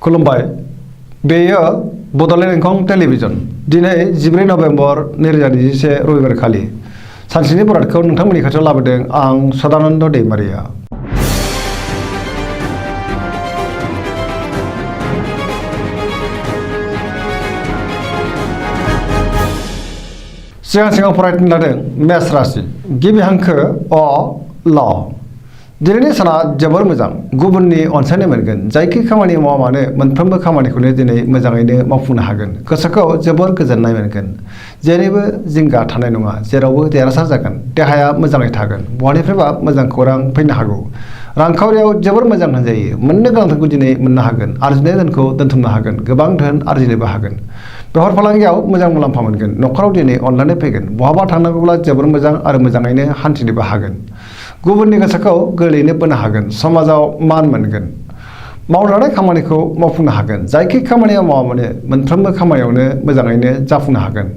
खुलुमबाय बेयो बड'लेण्ड इंखं टेलिभिजन दिनै 14 नभेम्बर 2021 रबिबार खालि सानसेनि बरादखौ नोंथांमोननि खाथियाव लाबोदों आं सदानन्द दैमारिया। सिगां फरायनो लादों मेष राशि गिबि हांखो अ ल दिनैनि साना जोबोर मोजां गुबुननि अनसायनाय मोनगोन जायखि खामानि मावा मानो मोनफ्रोमबो खामानिखौनो दिनै मोजाङैनो मावफुंनो हागोन गोसोखौ जोबोर गोजोननाय मोनगोन जेरैबो जिंगा थानाय नङा जेरावबो देरहासार जागोन देहाया मोजाङै थागोन बहानिफ्रायबा मोजां खौरां फैनो हागौ रांखावरियाव जोबोर मोजां होनजायो मोननो गोनांखौ दिनै मोननो हागोन आरजिनाय धोनखौ दोनथुमनो हागोन गोबां धोन आरजिनोबो हागोन बेफार फालांगियाव मोजां मुलाम्फा मोनगोन न'खराव दिनै अनलायनाय फैगोन बहाबा थांनांगौब्ला जोबोर मोजां आरो मोजाङैनो हान्थिनोबो हागोन गुबुननि गोसोखौ गोरलैयैनो बोनो हागोन समाजाव मान मोनगोन मावजानाय खामानिखौ मावफुंनो हागोन जायखि खामानिया मावा मानो मोनफ्रोमबो खामानियावनो मोजाङैनो जाफुंनो हागोन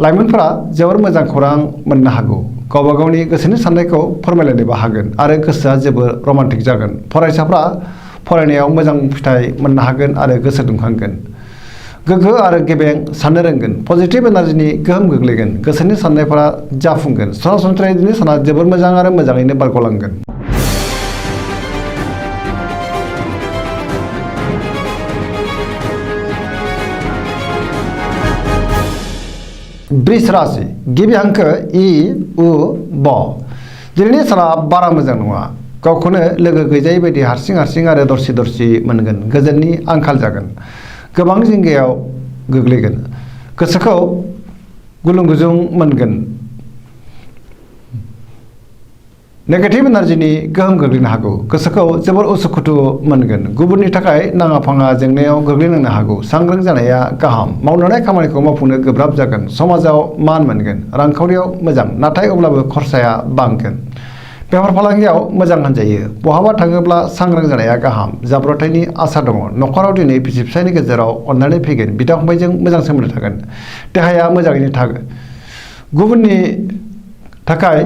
लाइमोनफोरा जोबोर मोजां खौरां मोननो हागौ गावबा गावनि गोसोनि साननायखौ फोरमायलायनोबो हागोन आरो गोसोआ जोबोर रमान्टिक जागोन फरायसाफ्रा फरायनायाव मोजां फिथाइ मोननो हागोन आरो गोसो दुंखांगोन गोग्गो आरो गेबें साननो रोंगोन पजिटिभ एनार्जिनि गोहोम गोग्लैगोन गोसोनि साननायफोरा जाफुंगोन सरासनस्रायै दिनै साना जोबोर मोजां आरो मोजाङैनो बारग'लांगोन। वृष राशि गिबि हांखो इ उ ब दिनैनि साना बारा मोजां नङा गावखौनो लोगो गैजायै बायदि हारसिं आरो दरसि मोनगोन गोजोननि आंखाल जागोन गोबां जिंगायाव गोग्लैगोन गोसोखौ गुलुं गुजुं मोनगोन नेगेटिभ एनार्जिनि गोहोम गोग्लैनो हागौ गोसोखौ जोबोर उसुखुथु मोनगोन गुबुननि थाखाय नाङा फाङा जेंनायाव गोग्लैनांनो हागौ सांग्रां जानाया गाहाम मावनाय खामानिखौ मावफुंनो गोब्राब जागोन समाजाव मान मोनगोन रांखावरियाव मोजां नाथाय अब्लाबो खरसाया बांगोन बेफार फालांगियाव मोजां होनजायो बहाबा थाङोब्ला सांग्रां जानाया गाहाम जाब्रबथायनि आसा दङ न'खराव दिनै बिसि फिसायनि गेजेराव अननानै फैगोन बिदा फंबायजों मोजां सोमोन्दो थागोन देहाया मोजाङैनो थागोन गुबुननि थाखाय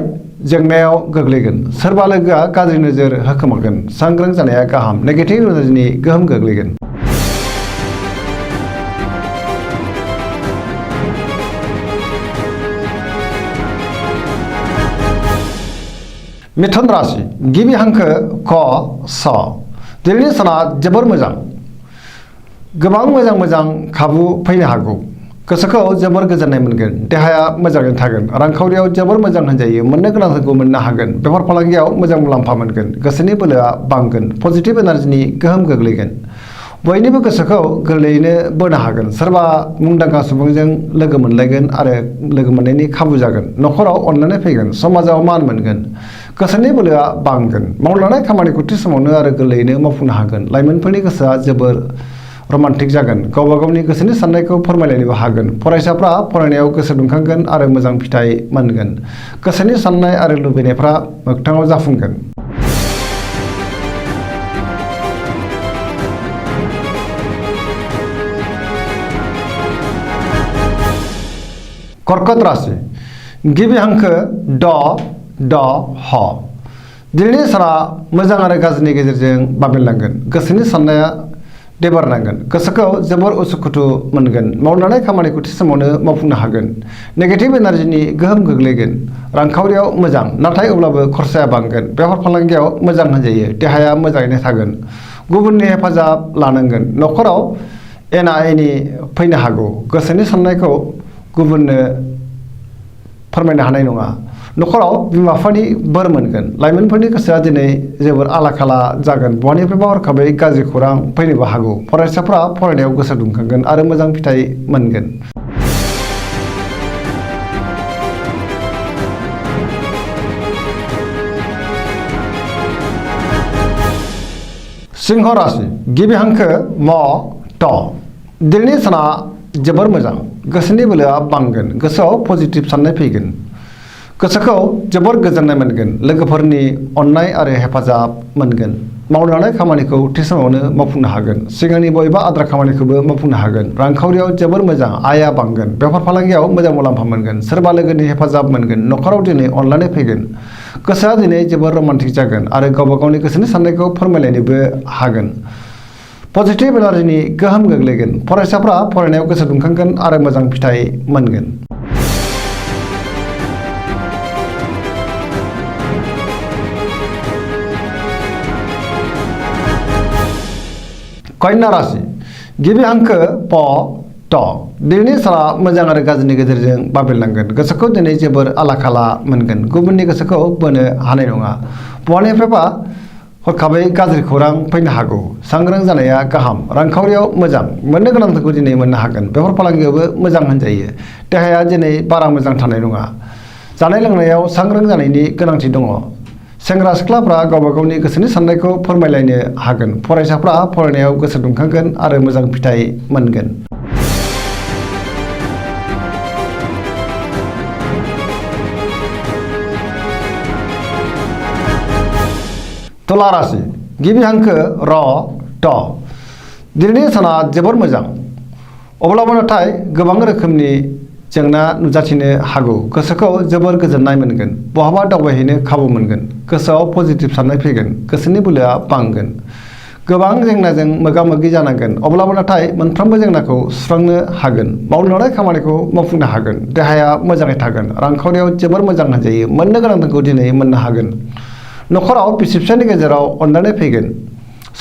जेंनायाव गोग्लैगोन सोरबा लोगोआ गाज्रि नोजोर होखोमागोन सांग्रां जानाया गाहाम नेगेटिभ एनार्जिनि गोहोम गोग्लैगोन। मिथुन राशि गिबि हांखो क स दिनैनि साना जोबोर मोजां गोबां मोजां खाबु फैनो हागौ गोसोखौ जोबोर गोजोननाय मोनगोन देहाया मोजाङैनो थागोन रांखावरियाव जोबोर मोजां होनजायो मोननो गोनांखौ मोननो हागोन बेफार फालांगियाव मोजां मुलाम्फा मोनगोन गोसोनि बोलोआ बांगोन पजिटिभ एनार्जिनि गोहोम गोग्लैगोन बयनिबो गोसोखौ गोरलैयैनो बोनो हागोन सोरबा मुंदांखा सुबुंजों लोगो मोनलायगोन आरो लोगो मोननायनि खाबु जागोन न'खराव अनलायनाय फैगोन समाजाव मान मोनगोन गोसोनि बोलोआ बांगोन मावलांनाय खामानिखौ थि समावनो आरो गोरलैयैनो मावफुंनो हागोन लाइमोनफोरनि गोसोआ जोबोर रमान्टिक जागोन गावबा गावनि गोसोनि साननायखौ फोरमायलायनोबो हागोन फरायसाफ्रा फरायनायाव गोसो दुंखांगोन आरो मोजां फिथाइ मोनगोन गोसोनि साननाय आरो लुबैनायफ्रा मोगथाङाव जाफुंगोन। कर्कट राशि गिबि हांखो ड ह दिनैनि साना मोजां आरो गाज्रिनि गेजेरजों बाबेनलांगोन गोसोनि साननाया देबारनांगोन गोसोखौ जोबोर उसुखुथु मोनगोन मावलांनाय खामानिखौ थि समावनो मावफुंनो हागोन नेगेटिभ एनार्जिनि गोहोम गोग्लैगोन रांखावरियाव मोजां नाथाय अब्लाबो खरसाया बांगोन बेफार फालांगियाव मोजां होनजायो देहाया मोजाङैनो थागोन गुबुननि हेफाजाब लानांगोन न'खराव एना एनि फैनो हागौ गोसोनि साननायखौ गुबुननो फोरमायनो हानाय नङा न'खराव बिमा बिफानि बोर मोनगोन लाइमोनफोरनि गोसोआ दिनै जोबोर आला खाला जागोन बहानिफ्रायबा हरखाबै गाज्रि खौरां फैनोबो हागौ फरायसाफ्रा फरायनायाव गोसो दुंखांगोन आरो मोजां फिथाइ मोनगोन। सिंह राशि गिबि हांखो म ट दिनैनि साना जोबोर मोजां गोसोनि बोलोआ बांगोन गोसोआव पजिटिभ साननाय फैगोन गोसोखौ जोबोर गोजोननाय मोनगोन लोगोफोरनि अननाय आरो हेफाजाब मोनगोन मावलांनाय खामानिखौ थि समावनो मावफुंनो हागोन सिगांनि बबेबा आद्रा खामानिखौबो मावफुंनो हागोन रांखावरियाव जोबोर मोजां आया बांगोन बेफार फालांगियाव मोजां मुलाम्फा मोनगोन सोरबा लोगोनि हेफाजाब मोनगोन न'खराव दिनै अनलायनाय फैगोन गोसोआ दिनै जोबोर रमान्टिक जागोन आरो गावबा गावनि गोसोनि साननायखौ फोरमायलायनोबो हागोन पजिटिभ एनार्जिनि गोहोम गोग्लैगोन फरायसाफ्रा फरायनायाव गोसो दुंखांगोन आरो मोजां फिथाइ मोनगोन। कन्या राशि गिबि हांखो प ट दिनैनि साना मोजां आरो गाज्रिनि गेजेरजों बाबेरलांगोन गोसोखौ दिनै जोबोर आला खाला मोनगोन गुबुननि गोसोखौ बोनो हानाय नङा बहानिफ्रायबा हरखाबै गाज्रि खौरां फैनो हागौ सांग्रां जानाया गाहाम रांखावरियाव मोजां मोननो गोनांफोरखौ दिनै मोननो हागोन बेफार फालांगियावबो मोजां होनजायो देहाया दिनै बारा मोजां थानाय नङा जानाय लोंनायाव सांग्रां जानायनि गोनांथि दङ सेंग्रा सिख्लाफ्रा गावबा गावनि गोसोनि साननायखौ फोरमायलायनो हागोन फरायसाफ्रा फरायनायाव गोसो दुंखांगोन आरो मोजां फिथाइ मोनगोन। तुला राशि गिबि हांखो र ट दिनैनि साना जोबोर मोजां अब्लाबो नाथाय गोबां रोखोमनि जेंना नुजाथिनो हागौ गोसोखौ जोबोर गोजोननाय मोनगोन बहाबा दावबायहैनो खाबु मोनगोन गोसोआव पजिटिभ साननाय फैगोन गोसोनि बोलोआ बांगोन गोबां जेंनाजों मोगा मोगि जानांगोन अब्लाबो नाथाय मोनफ्रोमबो जेंनाखौ सुस्रांनो हागोन मावनो लानाय खामानिखौ मावफुंनो हागोन देहाया मोजाङै थागोन रांखावरियाव जोबोर मोजां होनजायो मोननो गोनांखौ दिनै मोननो हागोन नखराव बिसि फिसायनि गेजेराव अनलायनाय फैगोन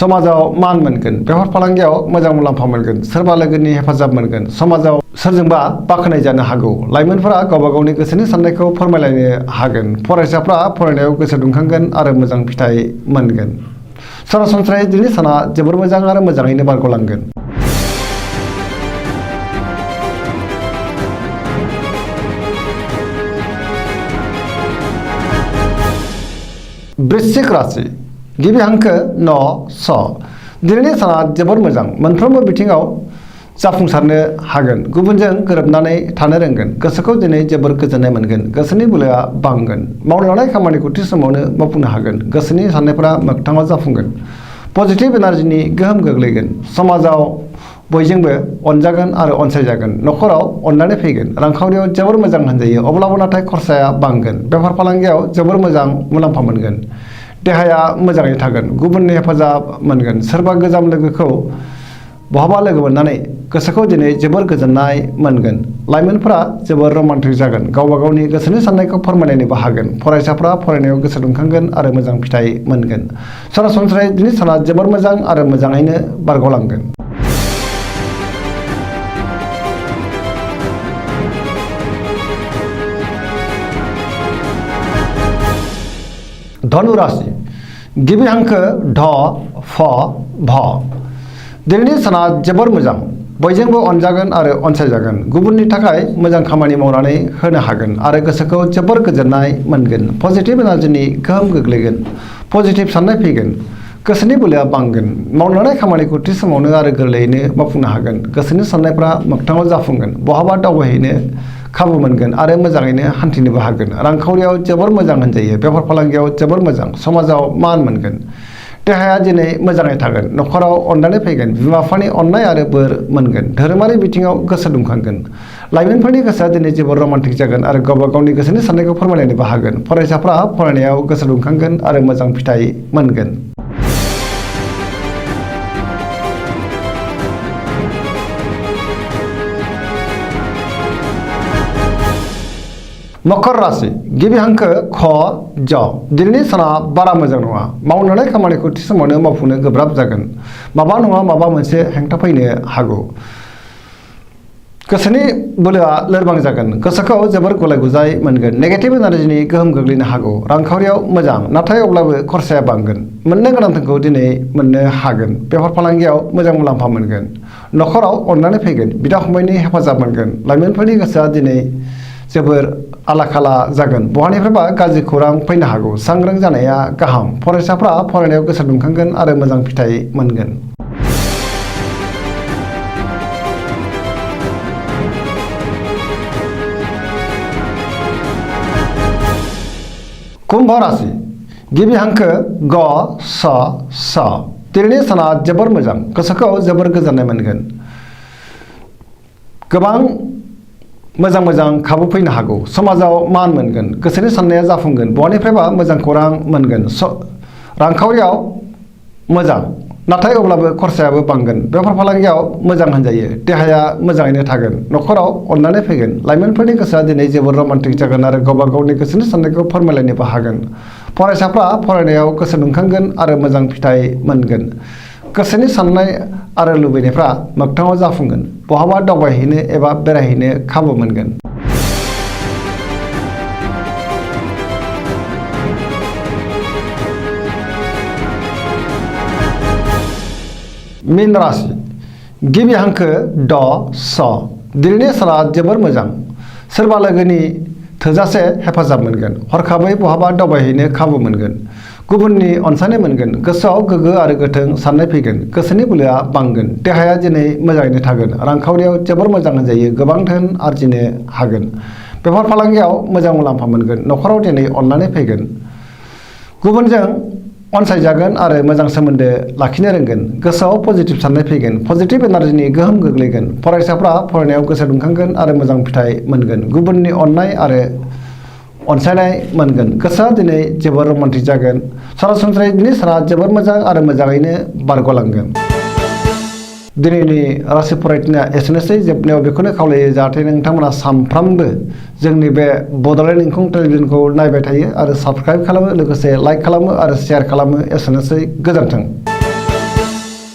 समाजाव मान मोनगोन बेफार फालांगियाव मोजां मुलाम्फा मोनगोन सोरबा लोगोनि हेफाजाब मोनगोन समाजाव सोरजोंबा बाख्नाय जानो हागौ लाइमोनफोरा गावबा गावनि गोसोनि साननायखौ फोरमायलायनो हागोन फरायसाफ्रा फरायनायाव गोसो दुंखांगोन आरो मोजां फिथाइ मोनगोन सरासनस्रायै दिनै साना जोबोर मोजां आरो मोजाङैनो बारग'लांगोन। वृश्चिक राशि गिबि हांखो न स दिनैनि साना जोबोर मोजां मोनफ्रोमबो बिथिङाव जाफुंसारनो हागोन गुबुनजों गोरोबनानै थानो रोंगोन गोसोखौ दिनै जोबोर गोजोननाय मोनगोन गोसोनि बोलोआ बांगोन मावनो लानाय खामानिखौ थि समावनो मावफुंनो हागोन गोसोनि साननायफोरा मोगथाङाव जाफुंगोन पजिटिभ एनार्जिनि गोहोम गोग्लैगोन समाजाव बयजोंबो अनजागोन आरो अनसायजागोन नखराव अननानै फैगोन रांखावरियाव जोबोर मोजां होनजायो अब्लाबो नाथाय खरसाया बांगोन बेफार फालांगियाव जोबोर मोजां मुलाम्फा मोनगोन देहाया मोजाङै थागोन गुबुननि हेफाजाब मोनगोन सोरबा गोजाम लोगोखौ बहाबा लोगो मोननानै गोसोखौ दिनै जोबोर गोजोननाय मोनगोन लाइमोनफोरा जोबोर रमान्टिक जागोन गावबा गावनि गोसोनि साननायखौ फोरमायलायनोबो हागोन फरायसाफ्रा फरायनायाव गोसो दुंखांगोन आरो मोजां फिथाइ मोनगोन सरासनस्रायै दिनै साना जोबोर मोजां आरो मोजाङैनो बारग'लांगोन। धनु राशि गिबि हांखो ढ फ भ दिनैनि साना जोबोर मोजां बयजोंबो अनजागोन आरो अनसायजागोन गुबुननि थाखाय मोजां खामानि मावनानै होनो हागोन आरो गोसोखौ जोबोर गोजोननाय मोनगोन पजिटिभ एनार्जिनि गोहोम गोग्लैगोन पजिटिभ साननाय फैगोन गोसोनि बोलोआ बांगोन मावनो लानाय खामानिखौ थि समावनो आरो गोरलैयैनो मावफुंनो हागोन गोसोनि साननायफ्रा मोगथाङाव जाफुंगोन बहाबा दावबायहैनो खाबु मोनगोन आरो मोजाङैनो हान्थिनोबो हागोन रांखावरियाव जोबोर मोजां होनजायो बेफार फालांगियाव जोबोर मोजां समाजाव मान मोनगोन देहाया दिनै मोजाङै थागोन नखराव अननानै फैगोन बिमा बिफानि अननाय आरो बोर मोनगोन धोरोमारि बिथिङाव गोसो दुंखांगोन लाइमोनफोरनि गोसोआ दिनै जोबोर रमान्टिक जागोन आरो गावबा गावनि गोसोनि साननायखौ फोरमायलायनोबो हागोन फरायसाफ्रा फरायनायाव गोसो दुंखांगोन आरो मोजां फिथाइ मोनगोन। मकर राशि गिबि हांखो ख ज दिनैनि साना बारा मोजां नङा मावनो लानाय खामानिखौ थि समावनो मावफुंनो गोब्राब जागोन माबा नङा माबा मोनसे हेंथा फैनो हागौ गोसोनि बोलोआ लोरबां जागोन गोसोखौ जोबोर गलाय गुजाय मोनगोन नेगेटिभ एनार्जिनि गोहोम गोग्लैनो हागौ रांखावरियाव मोजां नाथाय अब्लाबो खरसाया बांगोन मोननो गोनांखौ दिनै मोननो हागोन बेफार फालांगियाव मोजां मुलाम्फा मोनगोन नखराव अननानै फैगोन बिदा फंबायनि हेफाजाब मोनगोन लाइमोनफोरनि गोसोआ दिनै जोबोर आला खाला जागोन बहानिफ्रायबा गाज्रि खौरां फैनो हागौ सांग्रां जानाया गाहाम फरायसाफ्रा फरायनायाव गोसो दुंखांगोन आरो मोजां फिथाइ मोनगोन। कुम्भ राशि गिबि हांखो ग स स दिनैनि साना जोबोर मोजां गोसोखौ जोबोर गोजोननाय मोनगोन गोबां मोजां मोजां खाबु फैनो हागौ समाजाव मान मोनगोन गोसोनि साननाया जाफुंगोन बहानिफ्रायबा मोजां खौरां मोनगोन रांखावरियाव मोजां नाथाय अब्लाबो खरसायाबो बांगोन। बेफार फालांगियाव मोजां होनजायो, देहाया मोजाङैनो थागोन, न'खराव अननानै फैगोन। लाइमोनफोरनि गोसोआ दिनै जोबोर रमान्टिक जागोन आरो गावबा गावनि गोसोनि साननायखौ फोरमायलायनोबो हागोन। फरायसाफ्रा फरायनायाव गोसो दुंखांगोन आरो मोजां फिथाइ मोनगोन। गोसोनि साननाय आरो लुबैनायफ्रा मोगथाङाव जाफुंगोन। बहाबा दावबायहैनो एबा बेरायहैनो खाबु मोनगोन। मीन राशि गिबि हांखो ड स। दिनैनि साना जोबोर मोजां। सोरबा लोगोनि थोजासे हेफाजाब मोनगोन। हरखाबै बहाबा दावबायहैनो खाबु मोनगोन। गुबुननि अनसायनाय मोनगोन। गोसोआव गोगो आरो गोथों साननाय फैगोन। गोसोनि बोलोआ बांगोन। देहाया दिनै मोजाङैनो थागोन। रांखावरियाव जोबोर मोजां होनजायो, गोबां धोन आरजिनो हागोन। बेफार फालांगियाव मोजां मुलाम्फा मोनगोन। न'खराव दिनै अननानै फैगोन। गुबुनजों अनसायजागोन आरो मोजां सोमोन्दो लाखिनो रोंगोन। गोसोआव पजिटिभ साननाय फैगोन। पजिटिभ एनार्जिनि गोहोम गोग्लैगोन। फरायसाफ्रा फरायनायाव गोसो दुंखांगोन आरो मोजां फिथाइ मोनगोन। गुबुननि अननाय आरो अनसायनाय मोनगोन। गोसोआ दिनै जोबोर रमान्टिक जागोन। सरासनस्रायै दिनै साना जोबोर मोजां आरो मोजाङैनो बारग'लांगोन। दिनैनि राशि फरायथिनाया एसेनोसै। जोबनायाव बेखौनो खावलायो जाहाथे नोंथांमोना सानफ्रामबो जोंनि बे बड'लेण्ड इंखं टेलिभिजनखौ नायबाय थायो आरो साबस्क्राइब खालामो, लोगोसे लाइक खालामो आरो शेयार खालामो। एसेनोसै, गोजोन्थों।